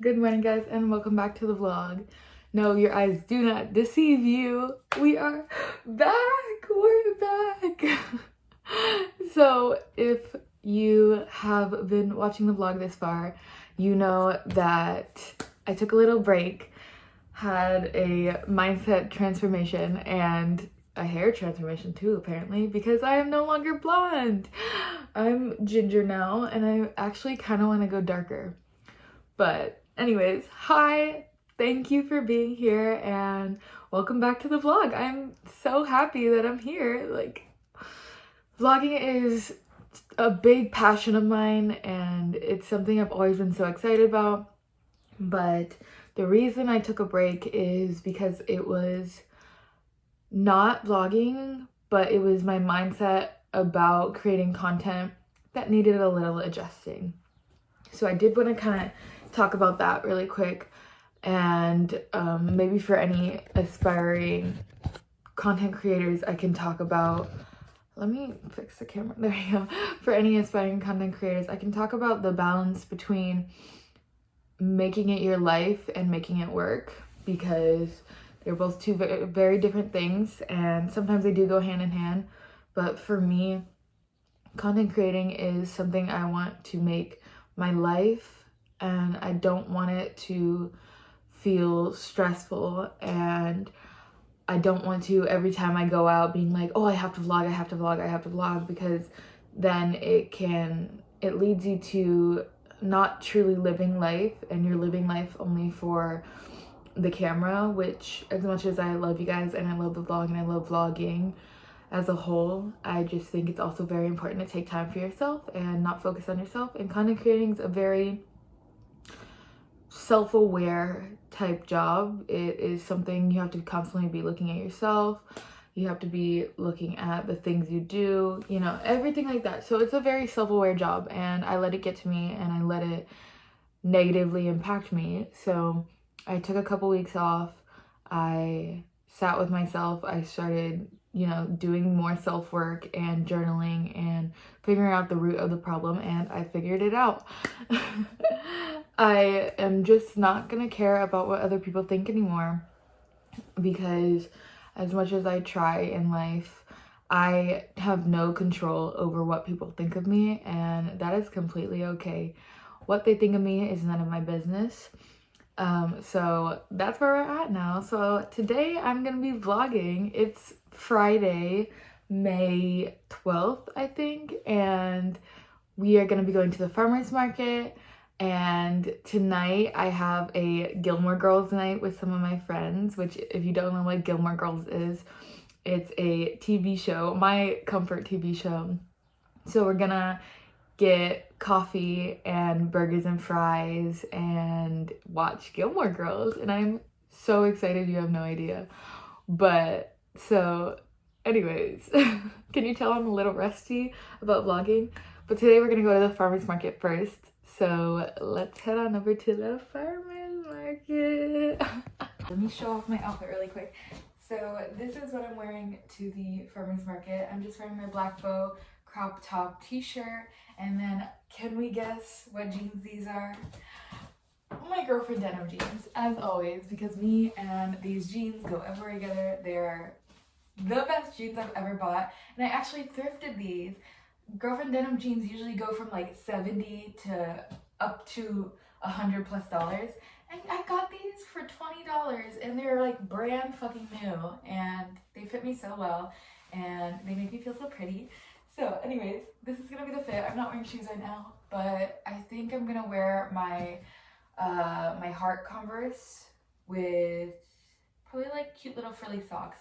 Good morning, guys, and welcome back to the vlog. No, your eyes do not deceive you. We are back. We're back. So if you have been watching the vlog this far, you know that I took a little break, had a mindset transformation, and a hair transformation too, apparently, because I am no longer blonde. I'm ginger now, and I actually kind of want to go darker. But anyways, hi, thank you for being here and welcome back to the vlog. I'm so happy that I'm here. Like, vlogging is a big passion of mine and it's something I've always been so excited about. But the reason I took a break is because it was not vlogging, but it was my mindset about creating content that needed a little adjusting. So I did want to kind of talk about that really quick, and maybe for any aspiring content creators I can talk about, let me fix the camera, there you go. For any aspiring content creators, I can talk about the balance between making it your life and making it work, because they're both two very different things and sometimes they do go hand in hand. But for me, content creating is something I want to make my life, and I don't want it to feel stressful, and I don't want to every time I go out being like, oh, I have to vlog, because then it leads you to not truly living life, and you're living life only for the camera, which, as much as I love you guys and I love the vlog and I love vlogging as a whole, I just think it's also very important to take time for yourself and not focus on yourself. And content creating is a very self-aware type job. It is something you have to constantly be looking at yourself. You have to be looking at the things you do, you know, everything like that. So it's a very self-aware job, and I let it get to me and I let it negatively impact me. So I took a couple weeks off. I sat with myself. I started, you know, doing more self-work and journaling and figuring out the root of the problem, and I figured it out. I am just not gonna care about what other people think anymore, because as much as I try in life, I have no control over what people think of me, and that is completely okay. What they think of me is none of my business. So that's where we're at now. So today I'm gonna be vlogging. It's Friday, May 12th, I think, and we are gonna be going to the farmer's market. And tonight I have a Gilmore Girls night with some of my friends, which, if you don't know what Gilmore Girls is, it's a TV show, my comfort TV show. So we're gonna get coffee and burgers and fries and watch Gilmore Girls, and I'm so excited, you have no idea. But so anyways, can you tell I'm a little rusty about vlogging? But today we're gonna go to the farmer's market first. So let's head on over to the farmer's market. Let me show off my outfit really quick. So this is what I'm wearing to the farmer's market. I'm just wearing my black bow crop top t-shirt, and then can we guess what jeans these are? My girlfriend denim jeans, as always, because me and these jeans go everywhere together. They're the best jeans I've ever bought, and I actually thrifted these. Girlfriend denim jeans usually go from like $70 to up to $100+, and I got these for $20, and they're like brand fucking new, and they fit me so well, and they make me feel so pretty. So anyways, this is gonna be the fit. I'm not wearing shoes right now, but I think I'm gonna wear my my heart Converse with probably like cute little frilly socks.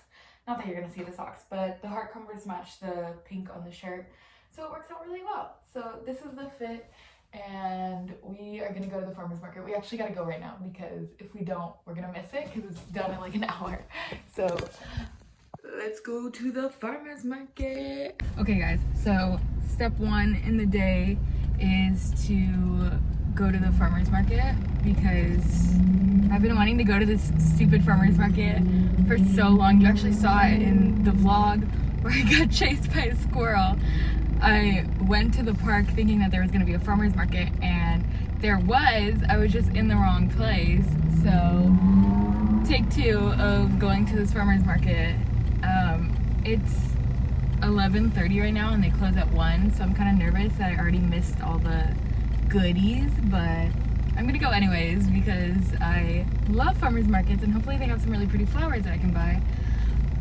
Not that you're gonna see the socks, but the heart Converse match the pink on the shirt, so it works out really well. So this is the fit, and we are gonna go to the farmer's market. We actually gotta go right now, because if we don't, we're gonna miss it, because it's done in like an hour. So let's go to the farmer's market. Okay guys, so step one in the day is to go to the farmer's market, because I've been wanting to go to this stupid farmer's market for so long. You actually saw it in the vlog where I got chased by a squirrel. I went to the park thinking that there was going to be a farmer's market, and there was, I was just in the wrong place. So take 2 of going to this farmer's market. It's 11:30 right now and they close at 1, so I'm kind of nervous that I already missed all the goodies, but I'm gonna go anyways because I love farmers markets and hopefully they have some really pretty flowers that I can buy.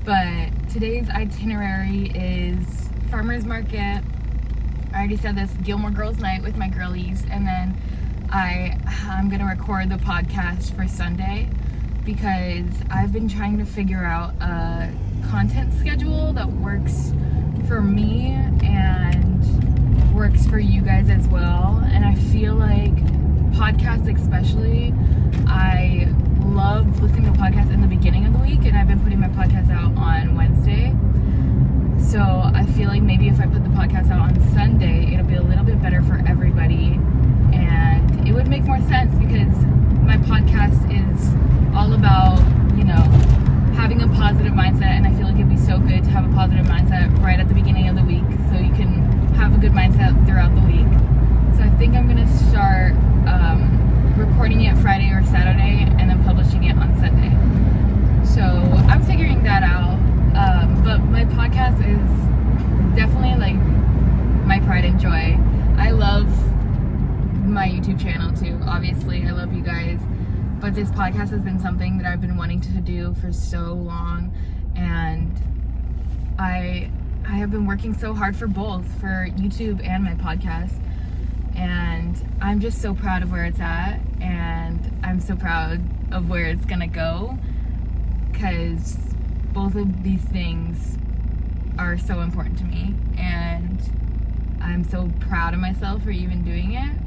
But today's itinerary is farmers market. I already said this, Gilmore Girls night with my girlies, and then I'm gonna record the podcast for Sunday because I've been trying to figure out a content schedule that works for me and works for you guys as well. And I feel like podcasts especially, I love listening to podcasts in the beginning of the week, and I've been putting my podcast out on Wednesday. So I feel like maybe if I put the podcast out on Sunday, it'll be a little bit better for everybody. And it would make more sense because my podcast is all about, having a positive mindset. And I feel like it'd be so good to have a positive mindset right at the beginning of the week so you can have a good mindset throughout the week. So I think I'm going to start recording it Friday or Saturday and then publishing it on Sunday. So I'm figuring that out. But my podcast is definitely like my pride and joy. I love my YouTube channel too. Obviously, I love you guys. But this podcast has been something that I've been wanting to do for so long. And I have been working so hard for both, for YouTube and my podcast. And I'm just so proud of where it's at. And I'm so proud of where it's gonna go. Because both of these things are so important to me. And I'm so proud of myself for even doing it.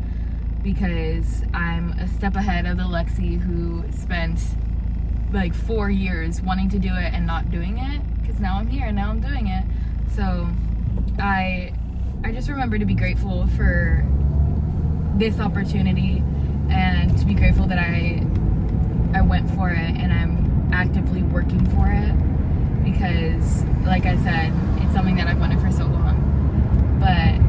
Because I'm a step ahead of the Lexi who spent like 4 years wanting to do it and not doing it. Because now I'm here and now I'm doing it. So I just remember to be grateful for this opportunity and to be grateful that I went for it and I'm actively working for it. Because like I said, it's something that I've wanted for so long. But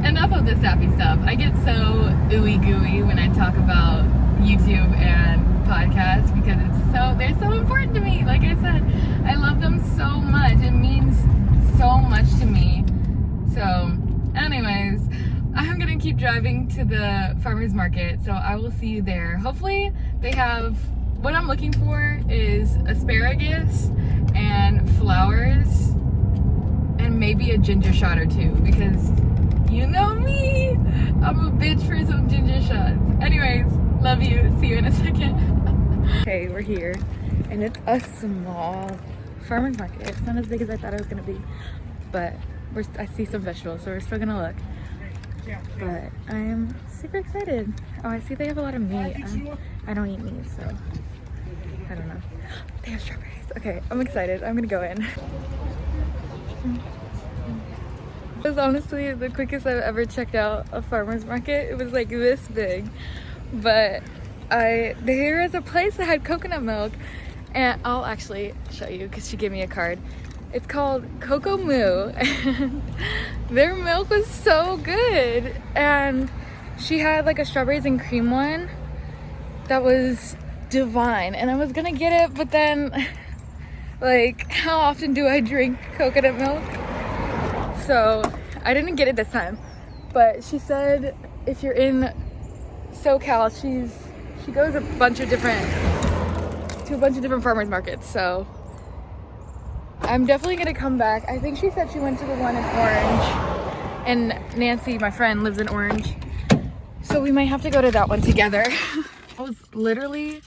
enough of the sappy stuff. I get so ooey gooey when I talk about YouTube and podcasts because they're so important to me. Like I said, I love them so much. It means so much to me. So anyways, I'm gonna keep driving to the farmers market, so I will see you there. Hopefully they have, what I'm looking for is asparagus and flowers and maybe a ginger shot or 2 because you know me, I'm a bitch for some ginger shots. Anyways, love you. See you in a second. Okay, we're here, and it's a small farmer's market. It's not as big as I thought it was gonna be, but I see some vegetables, so we're still gonna look. But I am super excited. Oh, I see they have a lot of meat. I don't eat meat, so I don't know. They have strawberries. Okay, I'm excited. I'm gonna go in. It was honestly the quickest I've ever checked out a farmer's market. It was like this big, but there is a place that had coconut milk, and I'll actually show you because she gave me a card. It's called Coco Moo, and their milk was so good. And she had like a strawberries and cream one that was divine, and I was gonna get it, but then like, how often do I drink coconut milk? So I didn't get it this time, but she said if you're in SoCal, she goes to a bunch of different farmers markets. So I'm definitely gonna come back. I think she said she went to the one in Orange, and Nancy, my friend, lives in Orange, so we might have to go to that one together. It was literally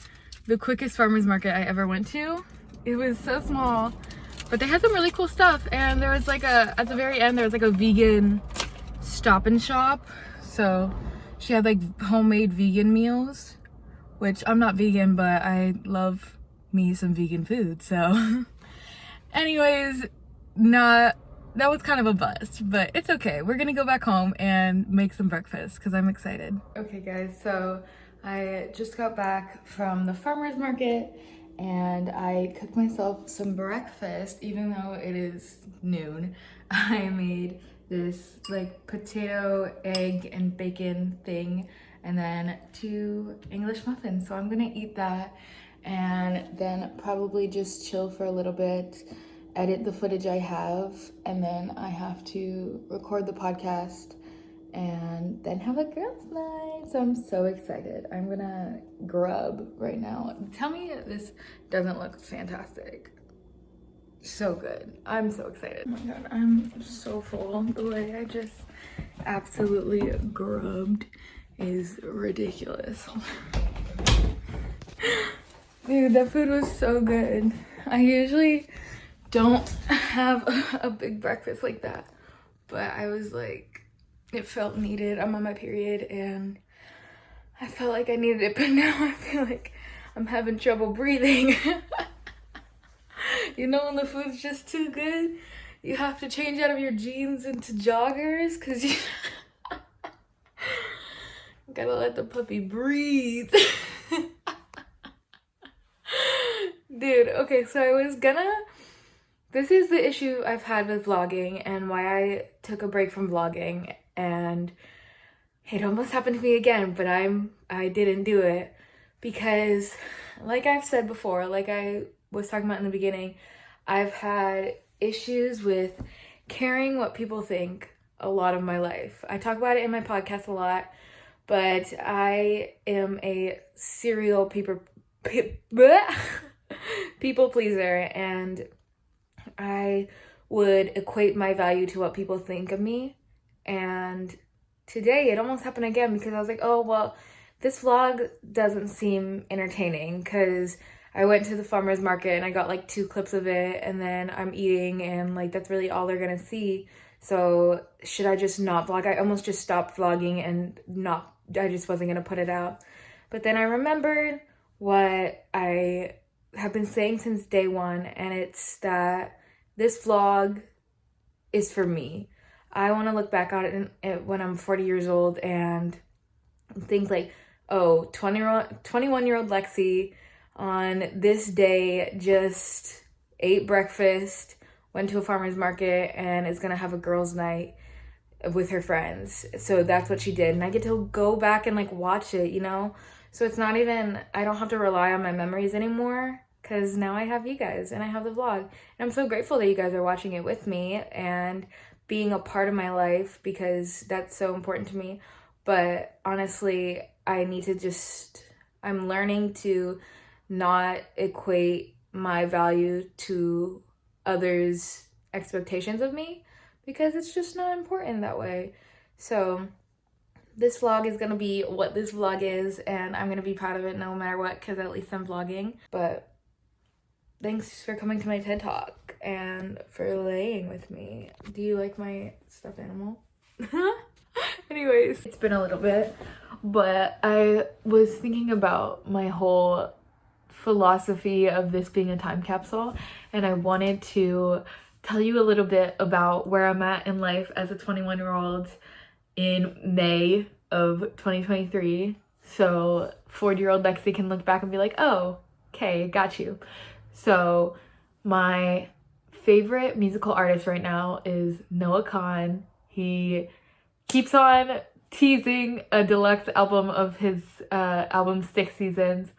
the quickest farmers market I ever went to. It was so small, but they had some really cool stuff, and there was like at the very end there was like a vegan stop and shop. So she had like homemade vegan meals, which I'm not vegan, but I love me some vegan food. So anyways, that was kind of a bust, but it's okay. We're gonna go back home and make some breakfast because I'm excited. Okay guys, so I just got back from the farmer's market and I cooked myself some breakfast even though it is noon. I made this like potato, egg, and bacon thing, and then 2 English muffins. So I'm gonna eat that and then probably just chill for a little bit, edit the footage I have, and then I have to record the podcast and then have a girls' night. So I'm so excited. I'm gonna grub right now. Tell me if this doesn't look fantastic. So good. I'm so excited. Oh my god, I'm so full. The way I just absolutely grubbed is ridiculous. Dude, that food was so good. I usually don't have a big breakfast like that, but I was like, it felt needed. I'm on my period and I felt like I needed it, but now I feel like I'm having trouble breathing. You know when the food's just too good, you have to change out of your jeans into joggers because you gotta let the puppy breathe. Dude, okay, so this is the issue I've had with vlogging and why I took a break from vlogging, and it almost happened to me again, but I didn't do it because, like I've said before, like I was talking about in the beginning, I've had issues with caring what people think a lot of my life. I talk about it in my podcast a lot, but I am a serial people pleaser, and I would equate my value to what people think of me. And today it almost happened again because I was like, oh, well, this vlog doesn't seem entertaining because I went to the farmer's market and I got like 2 clips of it, and then I'm eating and like that's really all they're gonna see. So should I just not vlog? I almost just stopped vlogging and I just wasn't gonna put it out. But then I remembered what I have been saying since day one, and it's that this vlog is for me. I want to look back on it when I'm 40 years old and think like, oh, 21-year-old Lexi on this day just ate breakfast, went to a farmer's market, and is gonna have a girls' night with her friends. So that's what she did, and I get to go back and like watch it, you know? So it's not even, I don't have to rely on my memories anymore because now I have you guys and I have the vlog. And I'm so grateful that you guys are watching it with me and being a part of my life because that's so important to me. But honestly, I'm learning to not equate my value to others' expectations of me because it's just not important that way. So this vlog is gonna be what this vlog is, and I'm gonna be proud of it no matter what because at least I'm vlogging. But thanks for coming to my TED Talk and for laying with me. Do you like my stuffed animal? Anyways, it's been a little bit, but I was thinking about my whole philosophy of this being a time capsule, and I wanted to tell you a little bit about where I'm at in life as a 21-year-old in May of 2023. So 40-year-old Lexi can look back and be like, oh, okay, got you. So my favorite musical artist right now is Noah Kahan. He keeps on teasing a deluxe album of his album 6 Seasons,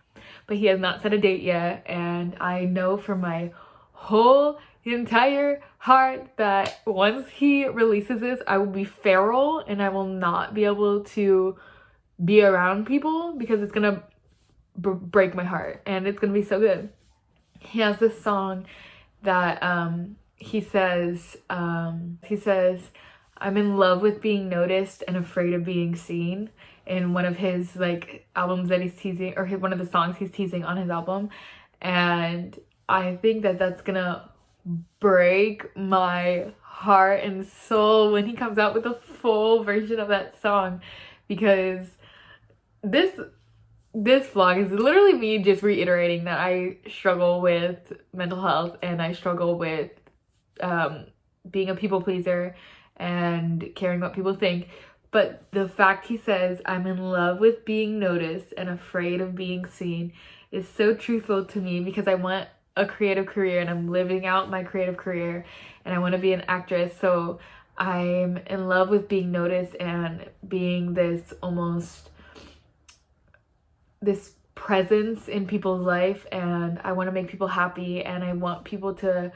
but he has not set a date yet, and I know from my whole entire heart that once he releases this, I will be feral and I will not be able to be around people because it's gonna break my heart, and it's gonna be so good. He has this song that he says, I'm in love with being noticed and afraid of being seen, in one of his like albums that he's teasing, or one of the songs he's teasing on his album. And I think that that's gonna break my heart and soul when he comes out with a full version of that song, because this vlog is literally me just reiterating that I struggle with mental health and I struggle with being a people pleaser and caring what people think. But the fact he says, I'm in love with being noticed and afraid of being seen, is so truthful to me, because I want a creative career and I'm living out my creative career and I want to be an actress. So I'm in love with being noticed and being this almost this presence in people's life, and I want to make people happy, and I want people to,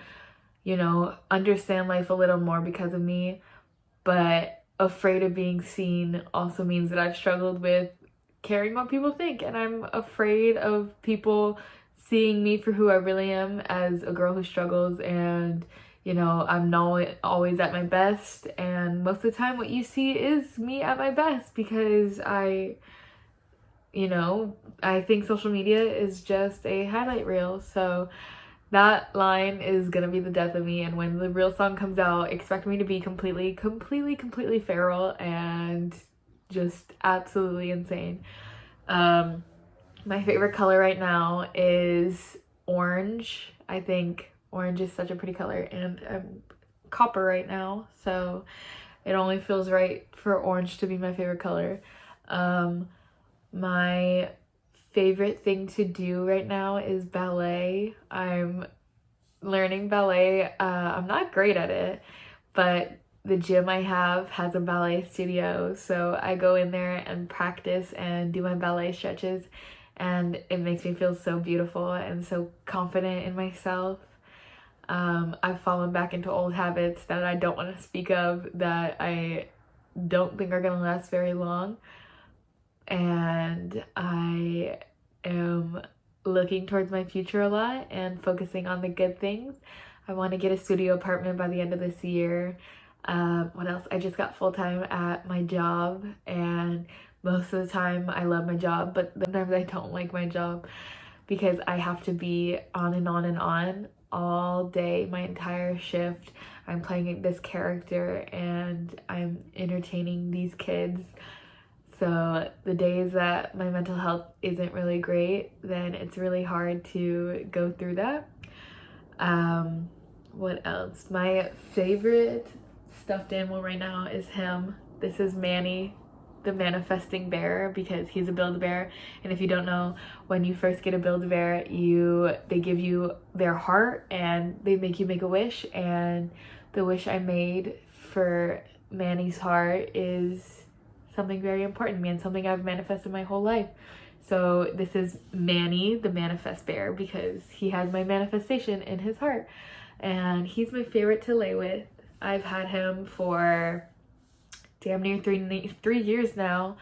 you know, understand life a little more because of me. But afraid of being seen also means that I've struggled with caring what people think, and I'm afraid of people seeing me for who I really am, as a girl who struggles, and you know, I'm not always at my best, and most of the time what you see is me at my best, because you know, I think social media is just a highlight reel. So that line is gonna be the death of me, and when the real song comes out, expect me to be completely feral and just absolutely insane. My favorite color right now is orange. I think orange is such a pretty color, and I'm copper right now, so it only feels right for orange to be my favorite color. My favorite thing to do right now is ballet. I'm learning ballet. I'm not great at it, but the gym I have has a ballet studio, so I go in there and practice and do my ballet stretches, and it makes me feel so beautiful and so confident in myself. I've fallen back into old habits that I don't want to speak of, that I don't think are going to last very long, and I am looking towards my future a lot and focusing on the good things. I want to get a studio apartment by the end of this year. What else? I just got full-time at my job, and most of the time I love my job, but sometimes I don't like my job because I have to be on and on and on all day, my entire shift. I'm playing this character and I'm entertaining these kids. So the days that my mental health isn't really great, then it's really hard to go through that. What else? My favorite stuffed animal right now is him. This is Manny, the manifesting bear, because he's a Build-A-Bear. And if you don't know, when you first get a Build-A-Bear, they give you their heart and they make you make a wish. And the wish I made for Manny's heart is something very important to me and something I've manifested my whole life. So this is Manny, the manifest bear, because he has my manifestation in his heart. And he's my favorite to lay with. I've had him for damn near 3 years now.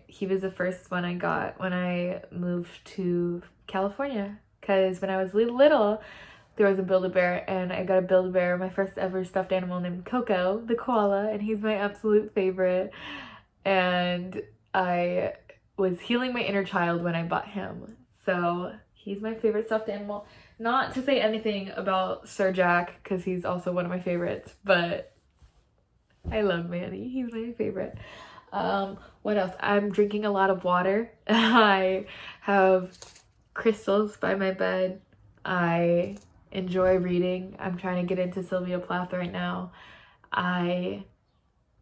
He was the first one I got when I moved to California, because when I was little, there was a Build-A-Bear, and I got a Build-A-Bear, my first ever stuffed animal, named Coco, the koala, and he's my absolute favorite. And I was healing my inner child when I bought him. So he's my favorite stuffed animal. Not to say anything about Sir Jack, because he's also one of my favorites, but I love Manny. He's my favorite. What else? I'm drinking a lot of water. I have crystals by my bed. I enjoy reading. I'm trying to get into Sylvia Plath right now. I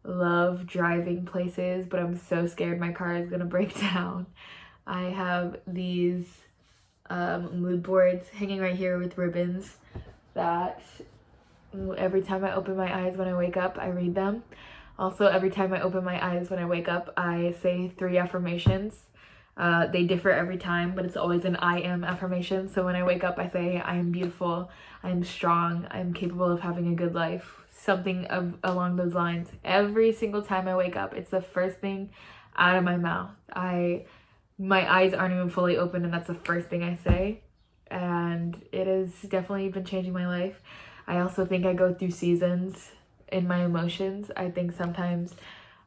love driving places, but I'm so scared my car is gonna break down. I have these mood boards hanging right here with ribbons that every time I open my eyes when I wake up, I read them. Also, every time I open my eyes when I wake up, I say 3 affirmations. They differ every time, but it's always an I am affirmation. So when I wake up, I say, I am beautiful, I am strong, I am capable of having a good life. Something along those lines. Every single time I wake up, it's the first thing out of my mouth. My eyes aren't even fully open, and that's the first thing I say. And it has definitely been changing my life. I also think I go through seasons in my emotions. I think sometimes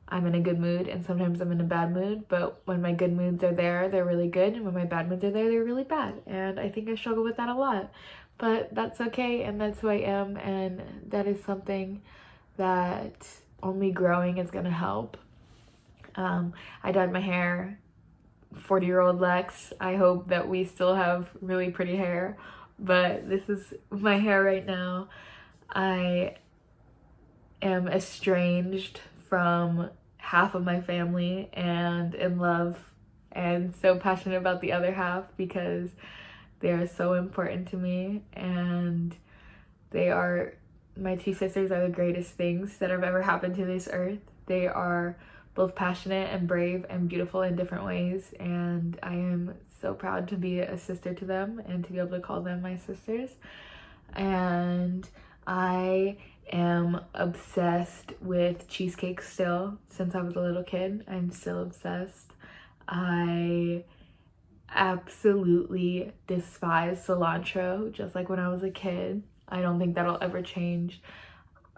I'm in a good mood and sometimes I'm in a bad mood, but when my good moods are there, they're really good, and when my bad moods are there, they're really bad. And I think I struggle with that a lot, but that's okay, and that's who I am, and that is something that only growing is gonna help. I dyed my hair, 40-year-old Lex. I hope that we still have really pretty hair, but this is my hair right now. I am estranged from half of my family and in love and so passionate about the other half, because they are so important to me, and my 2 sisters are the greatest things that have ever happened to this earth. They are both passionate and brave and beautiful in different ways, and I am so proud to be a sister to them and to be able to call them my sisters. And I am obsessed with cheesecake still. Since I was a little kid, I'm still obsessed. I absolutely despise cilantro, just like when I was a kid. I don't think that'll ever change.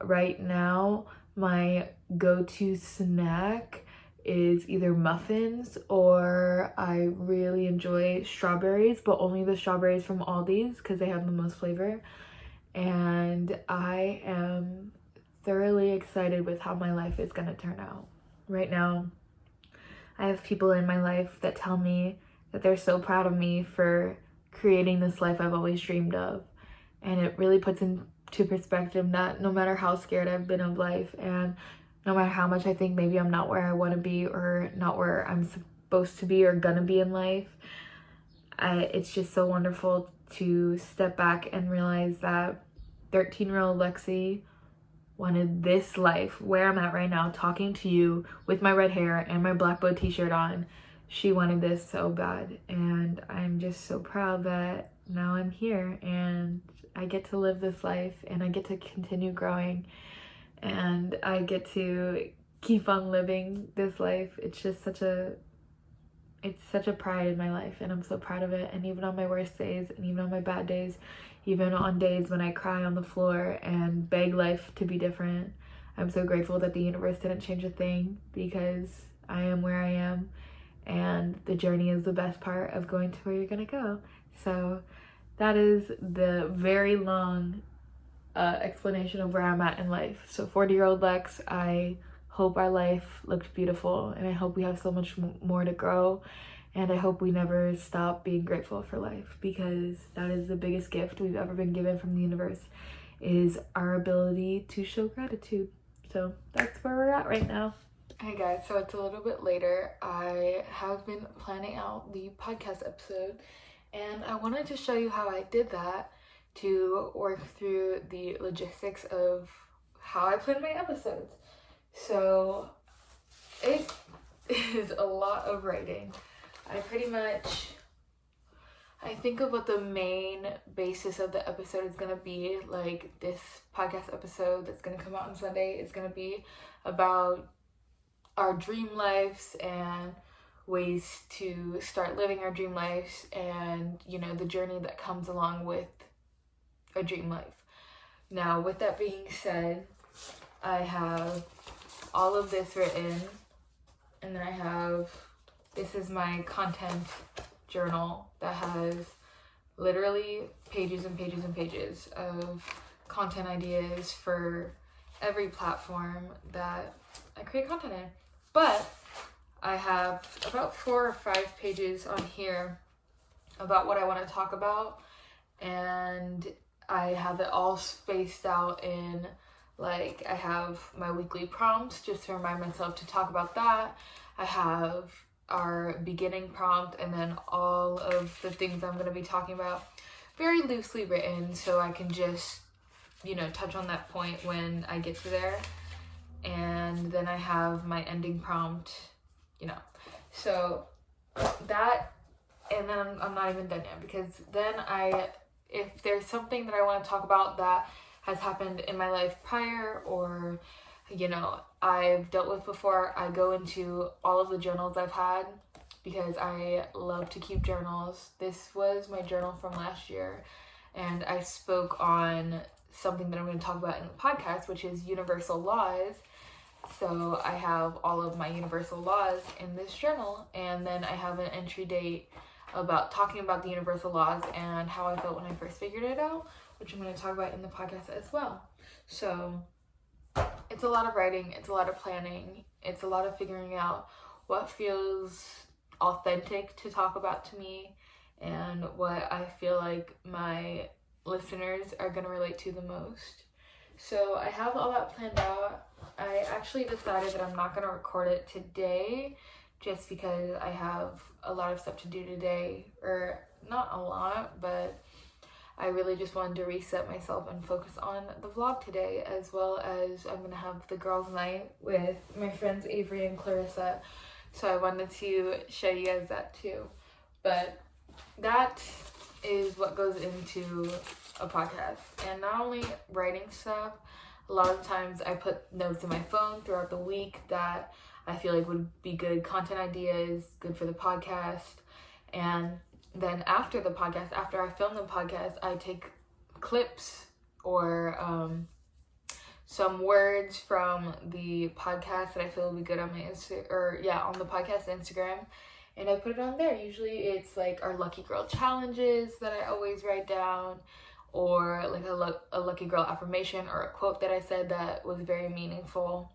Right now, my go-to snack is either muffins, or I really enjoy strawberries, but only the strawberries from Aldi's because they have the most flavor. And I am thoroughly excited with how my life is gonna turn out. Right now, I have people in my life that tell me that they're so proud of me for creating this life I've always dreamed of. And it really puts into perspective that no matter how scared I've been of life, and no matter how much I think maybe I'm not where I want to be or not where I'm supposed to be or gonna be in life, it's just so wonderful to step back and realize that 13-year-old Lexi wanted this life where I'm at right now, talking to you with my red hair and my black bow t-shirt on. She wanted this so bad, and I'm just so proud that now I'm here and I get to live this life and I get to continue growing and I get to keep on living this life. It's just such a pride in my life, and I'm so proud of it. And even on my worst days, and even on my bad days, even on days when I cry on the floor and beg life to be different, I'm so grateful that the universe didn't change a thing, because I am where I am, and the journey is the best part of going to where you're gonna go. So that is the very long explanation of where I'm at in life. So 40-year-old Lex, I hope our life looked beautiful, and I hope we have so much more to grow, and I hope we never stop being grateful for life, because that is the biggest gift we've ever been given from the universe, is our ability to show gratitude. So that's where we're at right now. Hey guys, so it's a little bit later. I have been planning out the podcast episode, and I wanted to show you how I did that, to work through the logistics of how I plan my episodes. So it is a lot of writing. I think of what the main basis of the episode is going to be. Like, this podcast episode that's going to come out on Sunday is going to be about our dream lives and ways to start living our dream lives, and, you know, the journey that comes along with a dream life. Now, with that being said, I have all of this written, and then this is my content journal that has literally pages and pages and pages of content ideas for every platform that I create content in. But I have about 4 or 5 pages on here about what I want to talk about, and I have it all spaced out in, like, I have my weekly prompts just to remind myself to talk about that. I have our beginning prompt, and then all of the things I'm going to be talking about very loosely written, so I can just, you know, touch on that point when I get to there. And then I have my ending prompt, you know. So that, and then I'm not even done yet, because then if there's something that I want to talk about that has happened in my life prior, or, you know, I've dealt with before, I go into all of the journals I've had, because I love to keep journals. This was my journal from last year, and I spoke on something that I'm going to talk about in the podcast, which is universal laws. So I have all of my universal laws in this journal, and then I have an entry date about talking about the universal laws and how I felt when I first figured it out, which I'm going to talk about in the podcast as well. So it's a lot of writing, it's a lot of planning, it's a lot of figuring out what feels authentic to talk about to me, and what I feel like my listeners are going to relate to the most. So I have all that planned out. I actually decided that I'm not going to record it today, just because I have a lot of stuff to do today, or not a lot, but I really just wanted to reset myself and focus on the vlog today, as well as I'm gonna have the girls' night with my friends Avery and Clarissa, so I wanted to show you guys that too. But that is what goes into a podcast, and not only writing stuff, a lot of times I put notes in my phone throughout the week that I feel like would be good content ideas, good for the podcast. And then after the podcast, after I film the podcast, I take clips or some words from the podcast that I feel would be good on my on the podcast Instagram, and I put it on there. Usually it's like our lucky girl challenges that I always write down, or like a lucky girl affirmation or a quote that I said that was very meaningful,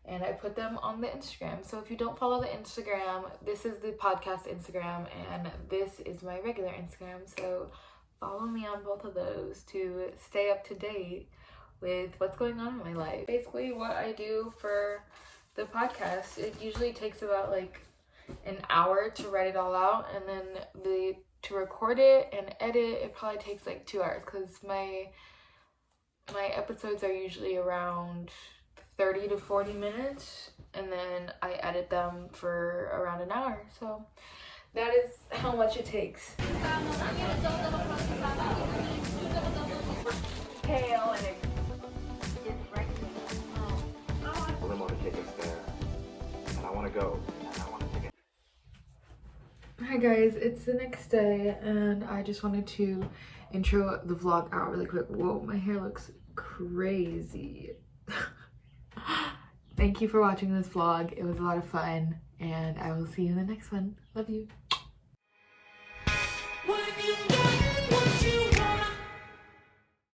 and I put them on the Instagram. So if you don't follow the Instagram, this is the podcast Instagram and this is my regular Instagram, so follow me on both of those to stay up to date with what's going on in my life. Basically what I do for the podcast, it usually takes about like an hour to write it all out, and then to record it and edit, it probably takes like 2 hours, because my episodes are usually around 30 to 40 minutes, and then I edit them for around an hour. So that is how much it takes. Pale and it gets right to the limo to take us there, and I want to go. Hi guys, it's the next day, and I just wanted to intro the vlog out really quick. Whoa, my hair looks crazy. Thank you for watching this vlog. It was a lot of fun, and I will see you in the next one. Love you.